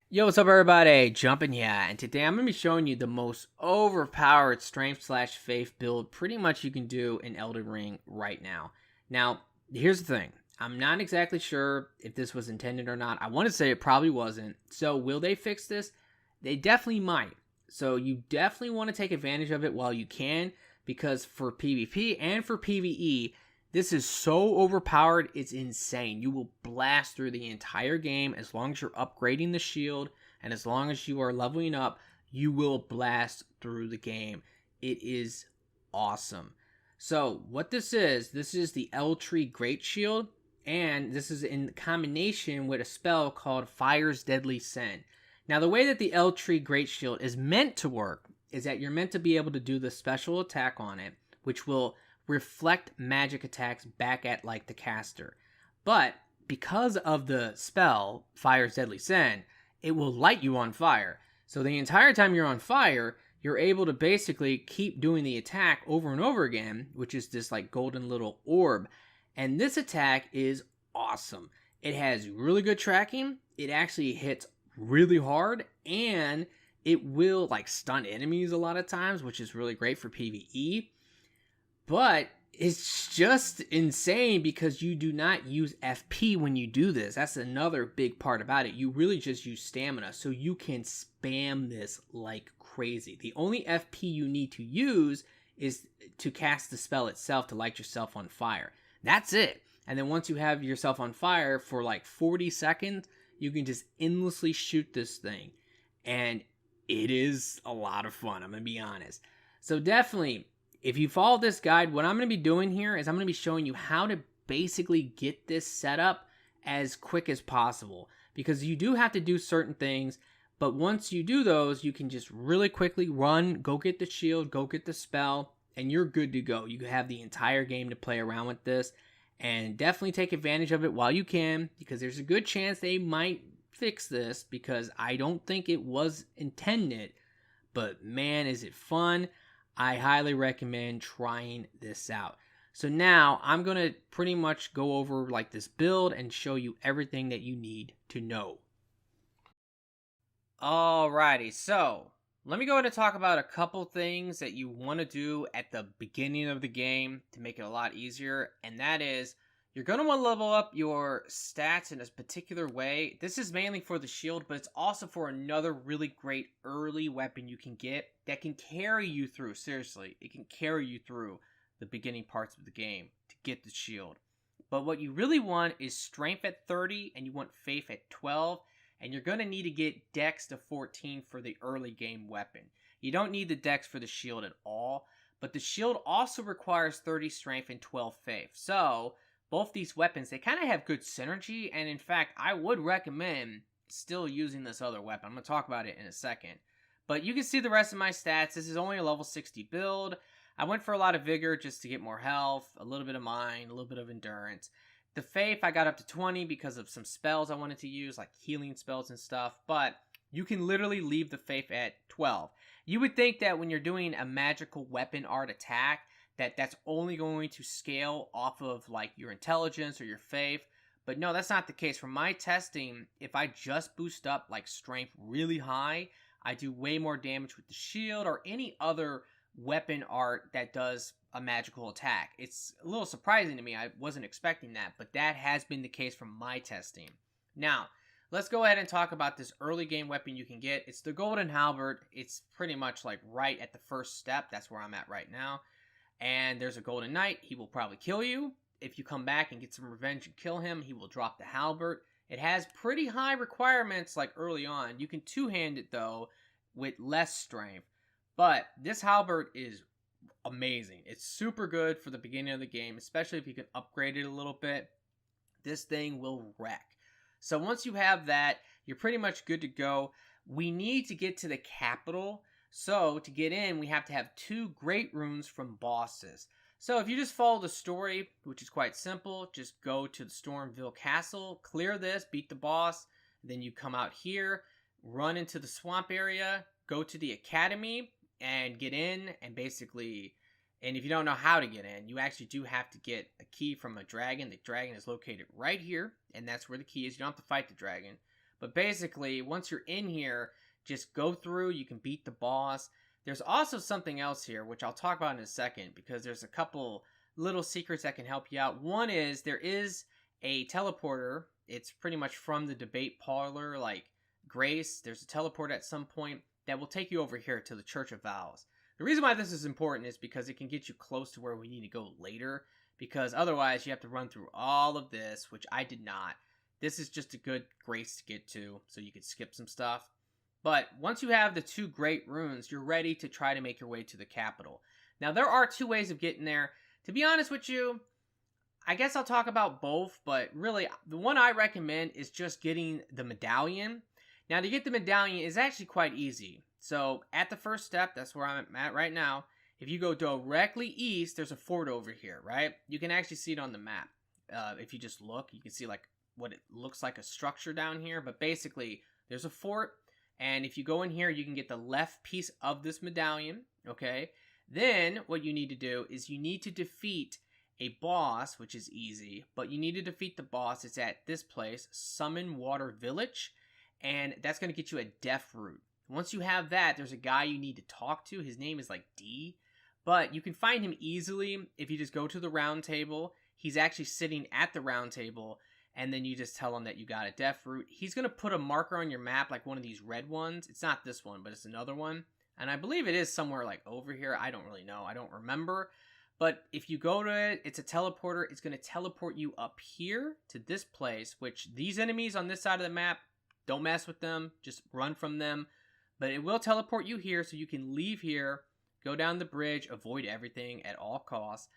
Yo, what's up, everybody? Jumpin' here, and today I'm going to be showing you the most overpowered strength slash faith build pretty much you can do in Elden Ring right now. Now, here's the thing. I'm not exactly sure if this was intended or not. I want to say it probably wasn't. So, will they fix this? They definitely might. So, you definitely want to take advantage of it while you can, because for PvP and for PvE, this is so overpowered, it's insane. You will blast through the entire game as long as you're upgrading the shield and as long as you are leveling up, you will blast through the game. It is awesome. So, what this is the L Tree Great Shield, and this is in combination with a spell called Fire's Deadly Scent. Now, the way that the L Tree Great Shield is meant to work is that you're meant to be able to do the special attack on it, which will reflect magic attacks back at like the caster. But because of the spell Fire's Deadly Scent, it will light you on fire. So the entire time you're on fire, you're able to basically keep doing the attack over and over again, which is this like golden little orb. And this attack is awesome. It has really good tracking. It actually hits really hard, and it will like stun enemies a lot of times, which is really great for PvE. But it's just insane because you do not use FP when you do this. That's another big part about it. You really just use stamina, so you can spam this like crazy. The only FP you need to use is to cast the spell itself to light yourself on fire. That's it. And then once you have yourself on fire for like 40 seconds, you can just endlessly shoot this thing. And it is a lot of fun, I'm going to be honest. So definitely, if you follow this guide, what I'm going to be doing here is I'm going to be showing you how to basically get this set up as quick as possible. Because you do have to do certain things, but once you do those, you can just really quickly run, go get the shield, go get the spell, and you're good to go. You have the entire game to play around with this, and definitely take advantage of it while you can, because there's a good chance they might fix this, because I don't think it was intended, but man, is it fun. I highly recommend trying this out. So now I'm going to pretty much go over like this build and show you everything that you need to know. Alrighty, so let me go ahead and talk about a couple things that you want to do at the beginning of the game to make it a lot easier, and that is you're going to want to level up your stats in a particular way. This is mainly for the shield, but it's also for another really great early weapon you can get that can carry you through. Seriously, it can carry you through the beginning parts of the game to get the shield. But what you really want is strength at 30 and you want faith at 12. And you're going to need to get dex to 14 for the early game weapon. You don't need the dex for the shield at all, but the shield also requires 30 strength and 12 faith. So both these weapons, they kind of have good synergy, and in fact, I would recommend still using this other weapon. I'm going to talk about it in a second. But you can see the rest of my stats. This is only a level 60 build. I went for a lot of vigor just to get more health, a little bit of mind, a little bit of endurance. The faith, I got up to 20 because of some spells I wanted to use, like healing spells and stuff, but you can literally leave the faith at 12. You would think that when you're doing a magical weapon art attack, that's only going to scale off of like your intelligence or your faith, but no, that's not the case. From my testing, if I just boost up like strength really high, I do way more damage with the shield or any other weapon art that does a magical attack. It's a little surprising to me. I wasn't expecting that, but that has been the case from my testing. Now, let's go ahead and talk about this early game weapon you can get. It's the Golden Halberd. It's pretty much like right at the first step. That's where I'm at right now. And there's a Golden Knight. He will probably kill you. If you come back and get some revenge and kill him, he will drop the Halberd. It has pretty high requirements like early on. You can two-hand it though with less strength. But this Halberd is amazing. It's super good for the beginning of the game, especially if you can upgrade it a little bit. This thing will wreck. So once you have that, you're pretty much good to go. We need to get to the capital. So to get in, we have to have 2 great runes from bosses. So if you just follow the story, which is quite simple, just go to the Stormville Castle, clear this, beat the boss, then you come out here, run into the swamp area, go to the academy, and get in, and basically, and if you don't know how to get in, you actually do have to get a key from a dragon. The dragon is located right here, and that's where the key is. You don't have to fight the dragon, But basically, once you're in here, just go through, you can beat the boss. There's also something else here, which I'll talk about in a second, because there's a couple little secrets that can help you out. One is, there is a teleporter. It's pretty much from the debate parlor, like Grace. There's a teleporter at some point that will take you over here to the Church of Vows. The reason why this is important is because it can get you close to where we need to go later, because otherwise you have to run through all of this, which I did not. This is just a good Grace to get to, so you could skip some stuff. But once you have the 2 great runes, you're ready to try to make your way to the capital. Now, there are 2 ways of getting there. To be honest with you, I guess I'll talk about both, but really, the one I recommend is just getting the medallion. Now, to get the medallion is actually quite easy. So, at the first step, that's where I'm at right now. If you go directly east, there's a fort over here, right? You can actually see it on the map. If you just look, you can see like what it looks like a structure down here. But basically, there's a fort. And if you go in here, you can get the left piece of this medallion, okay? Then, what you need to do is you need to defeat a boss, which is easy. But you need to defeat the boss. It's at this place, Summon Water Village. And that's going to get you a death root. Once you have that, there's a guy you need to talk to. His name is like D. But you can find him easily if you just go to the round table. He's actually sitting at the round table. And then you just tell him that you got a death root. He's going to put a marker on your map, like one of these red ones. It's not this one, but it's another one. And I believe it is somewhere like over here. I don't really know. I don't remember. But if you go to it, it's a teleporter. It's going to teleport you up here to this place, which these enemies on this side of the map, don't mess with them. Just run from them. But it will teleport you here, so you can leave here, go down the bridge, avoid everything at all costs.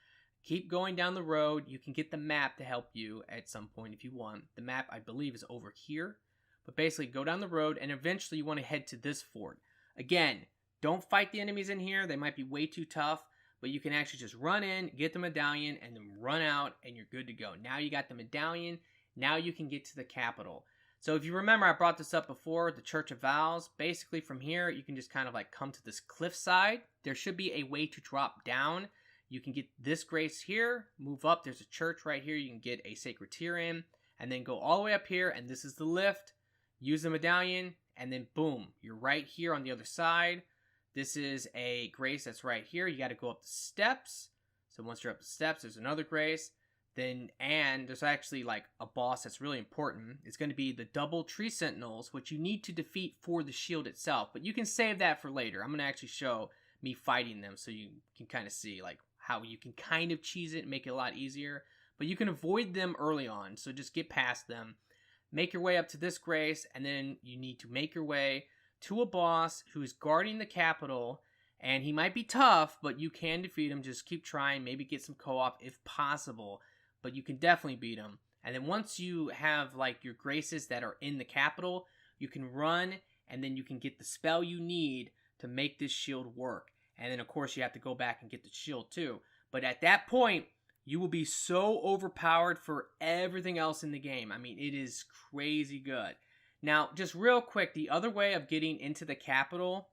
Keep going down the road. You can get the map to help you at some point if you want. The map, I believe, is over here. But basically, go down the road, and eventually you want to head to this fort. Again, don't fight the enemies in here. They might be way too tough. But you can actually just run in, get the medallion, and then run out, and you're good to go. Now you got the medallion. Now you can get to the capital. So if you remember, I brought this up before, the Church of Vows. Basically, from here, you can just kind of like come to this cliffside. There should be a way to drop down. You can get this grace here, move up. There's a church right here. You can get a sacred tear in, and then go all the way up here, and this is the lift. Use the medallion, and then boom, you're right here on the other side. This is a grace that's right here. You got to go up the steps. So once you're up the steps, there's another grace. And there's actually like a boss that's really important. It's going to be the double tree sentinels, which you need to defeat for the shield itself. But you can save that for later. I'm going to actually show me fighting them so you can kind of see like how you can kind of cheese it and make it a lot easier. But you can avoid them early on, so just get past them. Make your way up to this grace, and then you need to make your way to a boss who's guarding the capital. And he might be tough, but you can defeat him. Just keep trying. Maybe get some co-op if possible. But you can definitely beat him. And then once you have like your graces that are in the capital, you can run, and then you can get the spell you need to make this shield work. And then of course you have to go back and get the shield too. But at that point, you will be so overpowered for everything else in the game. I mean, it is crazy good. Now, just real quick, the other way of getting into the capital,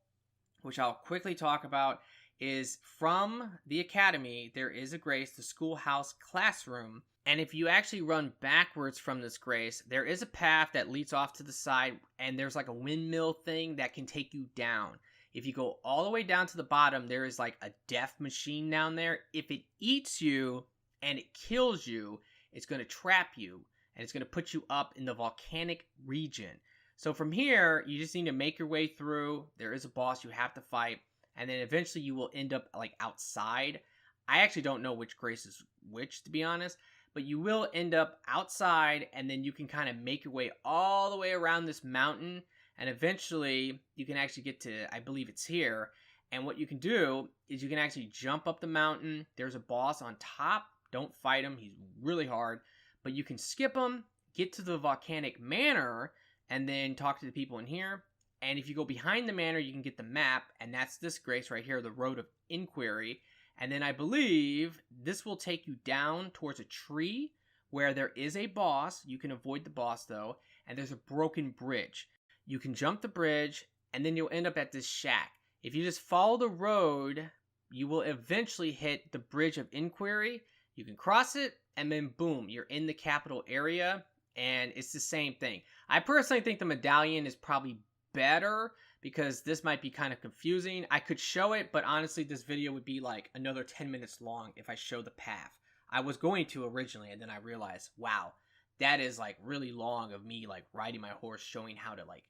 which I'll quickly talk about, is from the academy. There is a grace, the schoolhouse classroom. And if you actually run backwards from this grace, there is a path that leads off to the side, and there's like a windmill thing that can take you down. If you go all the way down to the bottom, there is like a death machine down there. If it eats you and it kills you, it's going to trap you, and it's going to put you up in the volcanic region. So from here, you just need to make your way through. There is a boss you have to fight. And then eventually you will end up like outside. I actually don't know which grace is which, to be honest. But you will end up outside, and then you can kind of make your way all the way around this mountain. And eventually you can actually get to, I believe it's here. And what you can do is you can actually jump up the mountain. There's a boss on top. Don't fight him. He's really hard. But you can skip him, get to the volcanic manor, and then talk to the people in here. And if you go behind the manor, you can get the map, and that's this grace right here, the Road of Inquiry. And then I believe this will take you down towards a tree where there is a boss. You can avoid the boss, though, and there's a broken bridge. You can jump the bridge, and then you'll end up at this shack. If you just follow the road, you will eventually hit the Bridge of Inquiry. You can cross it, and then boom, you're in the capital area. and it's the same thing. I personally think the medallion is probably better because this might be kind of confusing. I could show it, but honestly, this video would be like another 10 minutes long if I show the path. I was going to originally, and then I realized, wow, that is like really long of me like riding my horse, showing how to like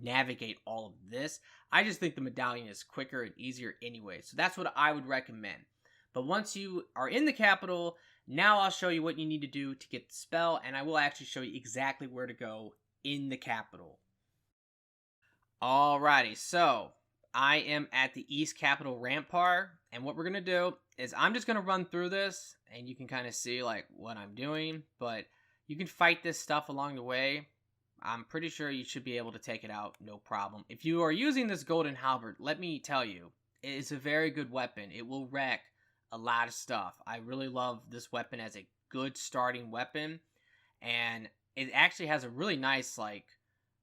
navigate all of this. I just think the medallion is quicker and easier anyway, so that's what I would recommend. But once you are in the capital, now I'll show you what you need to do to get the spell, and I will actually show you exactly where to go in the capital. Alrighty, so I am at the East Capital Rampart, and what we're going to do is I'm just going to run through this, and you can kind of see like what I'm doing, but you can fight this stuff along the way. I'm pretty sure you should be able to take it out, no problem. If you are using this golden halberd, let me tell you, it is a very good weapon. It will wreck a lot of stuff. I really love this weapon as a good starting weapon, and it actually has a really nice like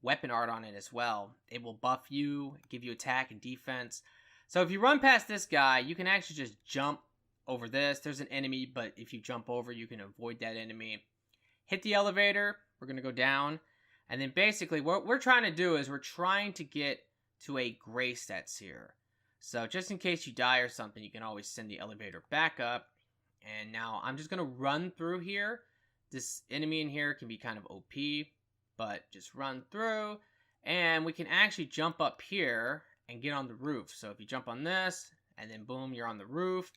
weapon art on it as well. It will buff you, give you attack and defense. So if you run past this guy, you can actually just jump over this. There's an enemy, but if you jump over, you can avoid that enemy. Hit the elevator. We're going to go down. And then basically what we're trying to do is we're trying to get to a grace that's here. So just in case you die or something, you can always send the elevator back up. And now I'm just going to run through here. This enemy in here can be kind of OP, but just run through. And we can actually jump up here and get on the roof. So if you jump on this, and then boom, you're on the roof.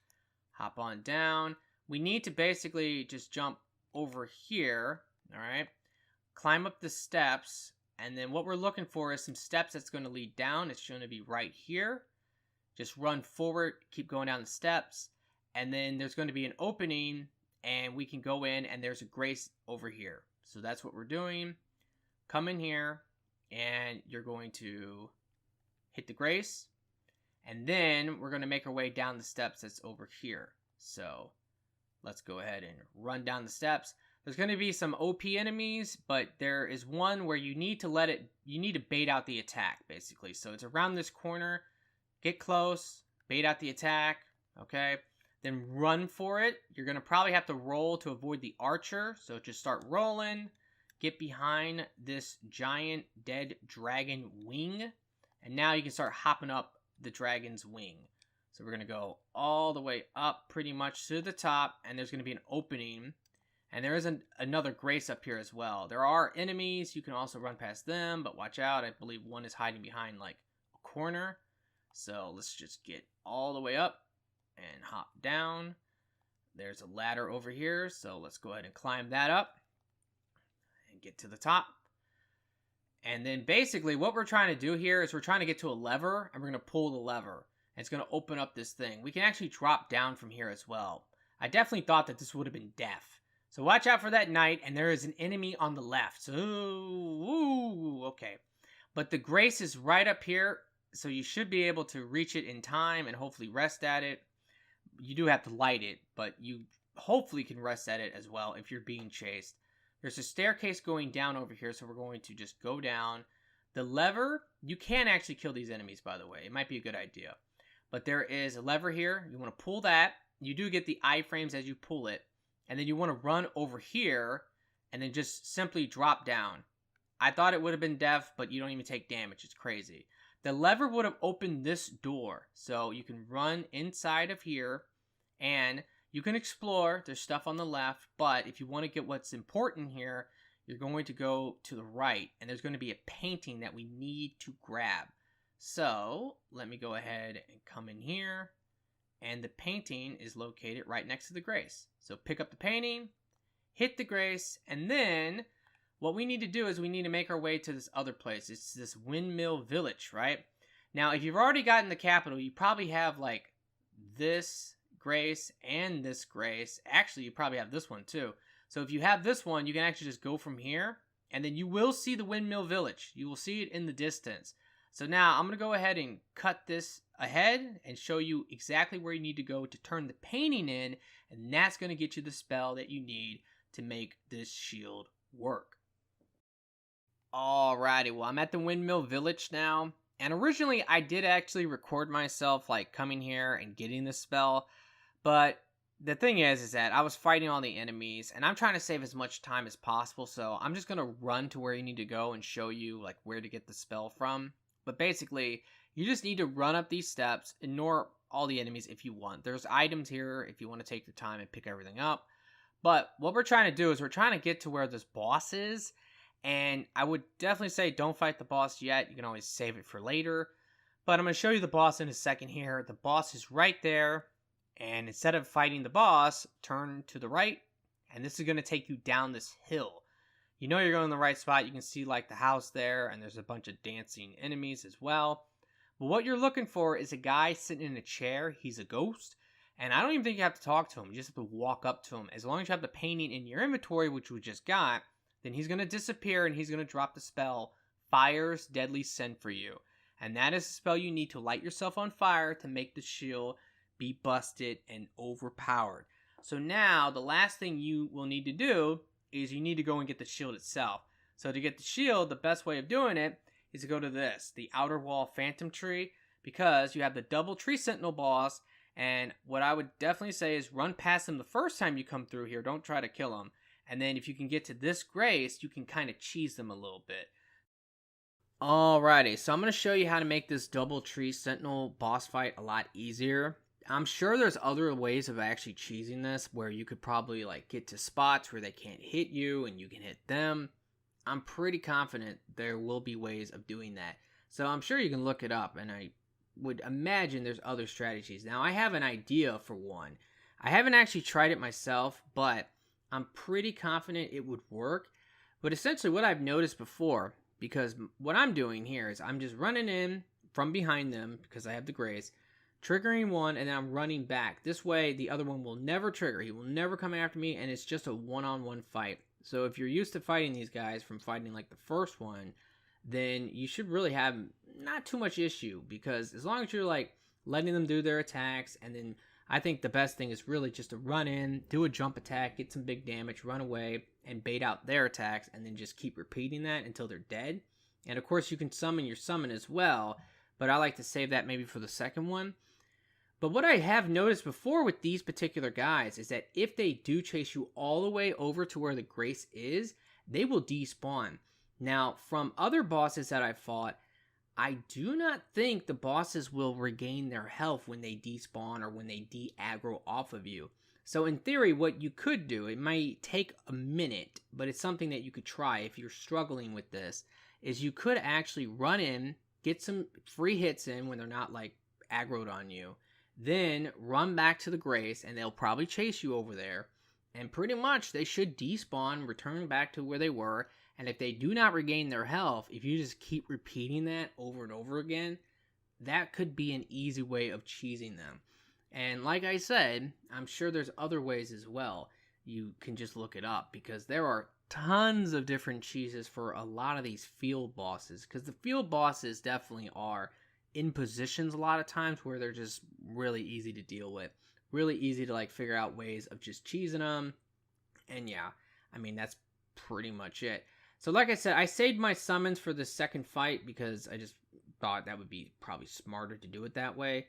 Hop on down. We need to basically just jump over here, all right? Climb up the steps, and then what we're looking for is some steps that's going to lead down. It's going to be right here. Just run forward, keep going down the steps, and then there's going to be an opening, and we can go in, and there's a grace over here. So that's what we're doing. Come in here, and you're going to hit the grace, and then we're going to make our way down the steps that's over here. So let's go ahead and run down the steps. There's going to be some OP enemies, but there is one where you need to bait out the attack, basically. So it's around this corner. Get close, bait out the attack, okay? Then run for it. You're going to probably have to roll to avoid the archer. So just start rolling. Get behind this giant dead dragon wing. And now you can start hopping up the dragon's wing. So we're going to go all the way up pretty much to the top. And there's going to be an opening. And there is another grace up here as well. There are enemies. You can also run past them, but watch out. I believe one is hiding behind like a corner. So let's just get all the way up and hop down. There's a ladder over here. So let's go ahead and climb that up and get to the top. And then basically what we're trying to do here is we're trying to get to a lever, and we're going to pull the lever. And it's going to open up this thing. We can actually drop down from here as well. I definitely thought that this would have been death. So watch out for that knight, and there is an enemy on the left. So, ooh, okay. But the grace is right up here, so you should be able to reach it in time and hopefully rest at it. You do have to light it, but you hopefully can rest at it as well if you're being chased. There's a staircase going down over here, so we're going to just go down. The lever, you can actually kill these enemies, by the way. It might be a good idea. But there is a lever here. You want to pull that. You do get the iframes as you pull it. And then you want to run over here and then just simply drop down. I thought it would have been death, but you don't even take damage. It's crazy. The lever would have opened this door. So you can run inside of here and you can explore. There's stuff on the left, but if you want to get what's important here, you're going to go to the right. And there's going to be a painting that we need to grab. So let me go ahead and come in here. And the painting is located right next to the grace. So pick up the painting, hit the grace, and then what we need to do is we need to make our way to this other place. It's this windmill village, right? Now, if you've already gotten the capital, you probably have like this grace and this grace. Actually, you probably have this one too. So if you have this one, you can actually just go from here, and then you will see the windmill village. You will see it in the distance. So now I'm going to go ahead and cut this ahead and show you exactly where you need to go to turn the painting in, and that's going to get you the spell that you need to make this shield work. Alrighty, well, I'm at the windmill village now, and originally I did actually record myself like coming here and getting the spell, but the thing is that I was fighting all the enemies, and I'm trying to save as much time as possible, so I'm just gonna run to where you need to go and show you like where to get the spell from. But basically, you just need to run up these steps, ignore all the enemies if you want. There's items here if you want to take the time and pick everything up. But what we're trying to do is we're trying to get to where this boss is, and I would definitely say don't fight the boss yet. You can always save it for later. But I'm going to show you the boss in a second here. The boss is right there. And instead of fighting the boss, turn to the right. And this is going to take you down this hill. You know you're going in the right spot. You can see like the house there. And there's a bunch of dancing enemies as well. But what you're looking for is a guy sitting in a chair. He's a ghost. And I don't even think you have to talk to him. You just have to walk up to him. As long as you have the painting in your inventory, which we just got, then he's going to disappear and he's going to drop the spell, Fire's Deadly Sin for you. And that is a spell you need to light yourself on fire to make the shield be busted and overpowered. So now, the last thing you will need to do is you need to go and get the shield itself. So to get the shield, the best way of doing it is to go to this, the Outer Wall Phantom Tree, because you have the double tree sentinel boss, and what I would definitely say is run past him the first time you come through here. Don't try to kill him. And then if you can get to this grace, you can kind of cheese them a little bit. Alrighty, so I'm going to show you how to make this double tree sentinel boss fight a lot easier. I'm sure there's other ways of actually cheesing this where you could probably like get to spots where they can't hit you and you can hit them. I'm pretty confident there will be ways of doing that. So I'm sure you can look it up, and I would imagine there's other strategies. Now I have an idea for one. I haven't actually tried it myself, but I'm pretty confident it would work. But essentially what I've noticed before, because what I'm doing here is I'm just running in from behind them because I have the grace, triggering one, and then I'm running back. This way, the other one will never trigger. He will never come after me, and it's just a one-on-one fight. So if you're used to fighting these guys from fighting like the first one, then you should really have not too much issue, because as long as you're like letting them do their attacks, and then I think the best thing is really just to run in, do a jump attack, get some big damage, run away, and bait out their attacks, and then just keep repeating that until they're dead. And of course, you can summon your summon as well, but I like to save that maybe for the second one. But what I have noticed before with these particular guys is that if they do chase you all the way over to where the grace is, they will despawn. Now, from other bosses that I've fought, I do not think the bosses will regain their health when they despawn or when they de-aggro off of you. So in theory, what you could do, it might take a minute, but it's something that you could try if you're struggling with this, is you could actually run in, get some free hits in when they're not like aggroed on you, then run back to the grace, and they'll probably chase you over there, and pretty much they should despawn, return back to where they were. And if they do not regain their health, if you just keep repeating that over and over again, that could be an easy way of cheesing them. And like I said, I'm sure there's other ways as well. You can just look it up, because there are tons of different cheeses for a lot of these field bosses, because the field bosses definitely are in positions a lot of times where they're just really easy to deal with, really easy to like figure out ways of just cheesing them. And yeah, I mean, that's pretty much it. So like I said, I saved my summons for the second fight because I just thought that would be probably smarter to do it that way.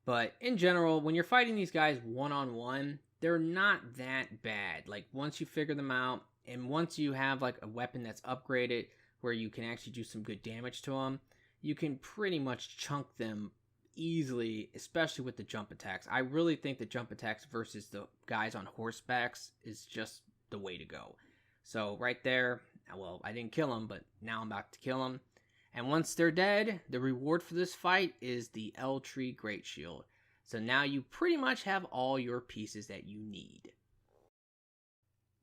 But in general, when you're fighting these guys one-on-one, they're not that bad. Like once you figure them out, and once you have like a weapon that's upgraded where you can actually do some good damage to them, you can pretty much chunk them easily, especially with the jump attacks. I really think the jump attacks versus the guys on horsebacks is just the way to go. So right there, well, I didn't kill him, but now I'm about to kill him. And once they're dead, the reward for this fight is the L Tree Great Shield. So now you pretty much have all your pieces that you need.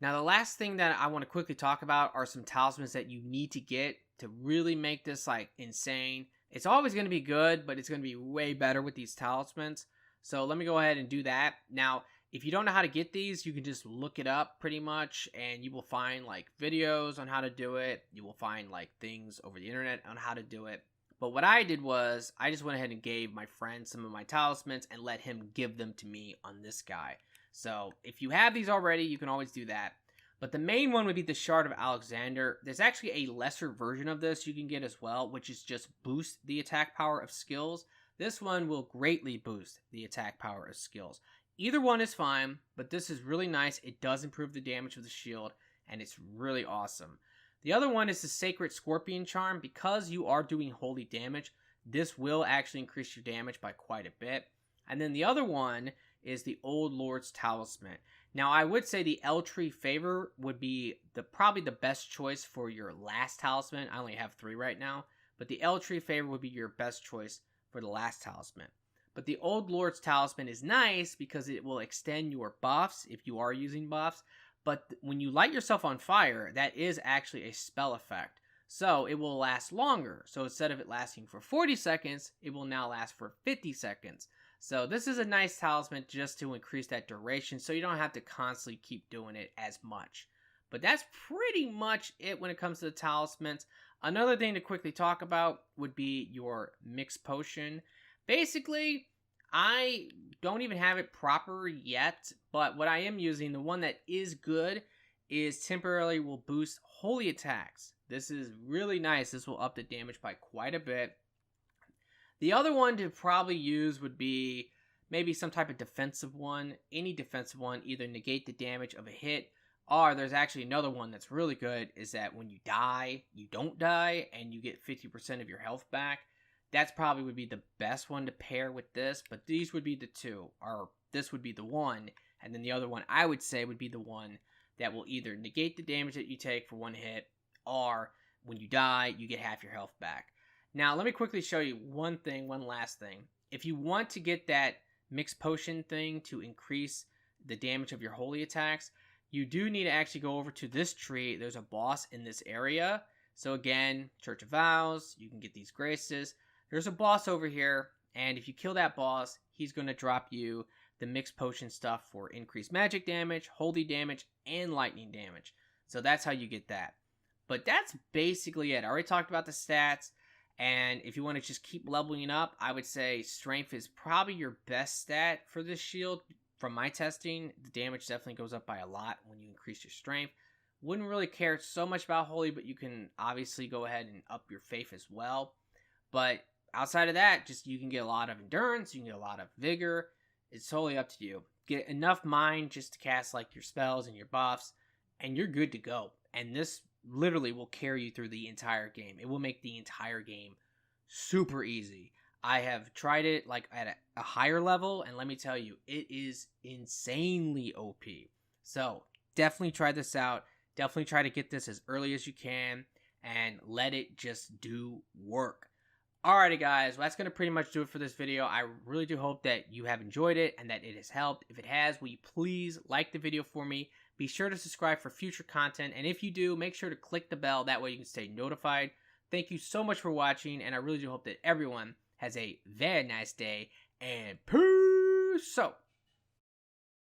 Now the last thing that I want to quickly talk about are some talismans that you need to get to really make this like insane. It's always going to be good, but it's going to be way better with these talismans. So let me go ahead and do that. Now, if you don't know how to get these, you can just look it up pretty much, and you will find like videos on how to do it. You will find like things over the internet on how to do it. But what I did was I just went ahead and gave my friend some of my talismans and let him give them to me on this guy. So if you have these already, you can always do that. But the main one would be the Shard of Alexander. There's actually a lesser version of this you can get as well, which is just boost the attack power of skills. This one will greatly boost the attack power of skills. Either one is fine, but this is really nice. It does improve the damage of the shield, and it's really awesome. The other one is the Sacred Scorpion Charm. Because you are doing holy damage, this will actually increase your damage by quite a bit. And then the other one is the Old Lord's Talisman. Now, I would say the Eltree Favor would be probably the best choice for your last talisman. I only have 3 right now, but the Eltree Favor would be your best choice for the last talisman. But the Old Lord's Talisman is nice because it will extend your buffs if you are using buffs. But when you light yourself on fire, that is actually a spell effect. So it will last longer. So instead of it lasting for 40 seconds, it will now last for 50 seconds. So this is a nice talisman just to increase that duration so you don't have to constantly keep doing it as much. But that's pretty much it when it comes to the talismans. Another thing to quickly talk about would be your mixed potion. Basically, I don't even have it proper yet, but what I am using, the one that is good, is temporarily will boost holy attacks. This is really nice. This will up the damage by quite a bit. The other one to probably use would be maybe some type of defensive one. Any defensive one, either negate the damage of a hit, or there's actually another one that's really good, is that when you die, you don't die, and you get 50% of your health back. That's probably would be the best one to pair with this, but these would be the two, or this would be the one, and then the other one I would say would be the one that will either negate the damage that you take for one hit, or when you die, you get half your health back. Now, let me quickly show you one last thing. If you want to get that mixed potion thing to increase the damage of your holy attacks, you do need to actually go over to this tree. There's a boss in this area. So again, Church of Vows, you can get these graces. There's a boss over here, and if you kill that boss, he's going to drop you the mixed potion stuff for increased magic damage, holy damage, and lightning damage. So that's how you get that. But that's basically it. I already talked about the stats, and if you want to just keep leveling up, I would say strength is probably your best stat for this shield. From my testing, the damage definitely goes up by a lot when you increase your strength. Wouldn't really care so much about holy, but you can obviously go ahead and up your faith as well. But outside of that, just you can get a lot of endurance, you can get a lot of vigor. It's totally up to you. Get enough mind just to cast like your spells and your buffs, and you're good to go. And this literally will carry you through the entire game. It will make the entire game super easy. I have tried it like at a higher level, and let me tell you, it is insanely OP. So definitely try this out. Definitely try to get this as early as you can and let it just do work. Alrighty guys, well, that's going to pretty much do it for this video. I really do hope that you have enjoyed it and that it has helped. If it has, will you please like the video for me? Be sure to subscribe for future content, and if you do, make sure to click the bell. That way you can stay notified. Thank you so much for watching, and I really do hope that everyone has a very nice day, and peace out.